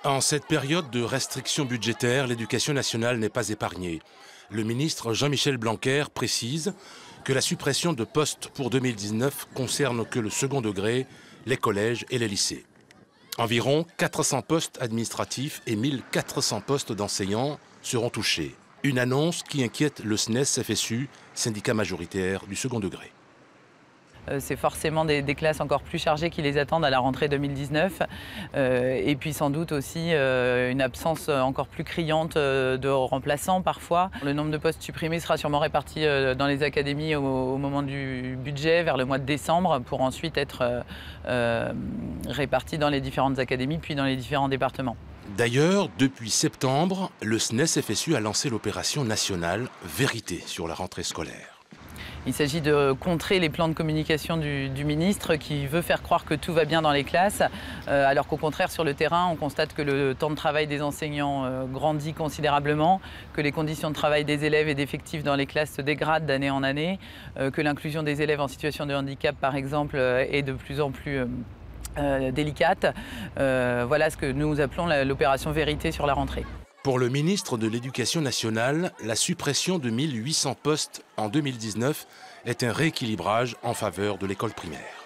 En cette période de restrictions budgétaires, l'éducation nationale n'est pas épargnée. Le ministre Jean-Michel Blanquer précise que la suppression de postes pour 2019 concerne que le second degré, les collèges et les lycées. Environ 400 postes administratifs et 1400 postes d'enseignants seront touchés. Une annonce qui inquiète le SNES-FSU, syndicat majoritaire du second degré. C'est forcément des classes encore plus chargées qui les attendent à la rentrée 2019. Et puis sans doute aussi une absence encore plus criante de remplaçants parfois. Le nombre de postes supprimés sera sûrement réparti dans les académies au moment du budget, vers le mois de décembre, pour ensuite être réparti dans les différentes académies, puis dans les différents départements. D'ailleurs, depuis septembre, le SNES-FSU a lancé l'opération nationale Vérité sur la rentrée scolaire. Il s'agit de contrer les plans de communication du ministre qui veut faire croire que tout va bien dans les classes, alors qu'au contraire, sur le terrain, on constate que le temps de travail des enseignants grandit considérablement, que les conditions de travail des élèves et d'effectifs dans les classes se dégradent d'année en année, que l'inclusion des élèves en situation de handicap, par exemple, est de plus en plus délicate. Voilà ce que nous appelons l'opération Vérité sur la rentrée. Pour le ministre de l'Éducation nationale, la suppression de 1800 postes en 2019 est un rééquilibrage en faveur de l'école primaire.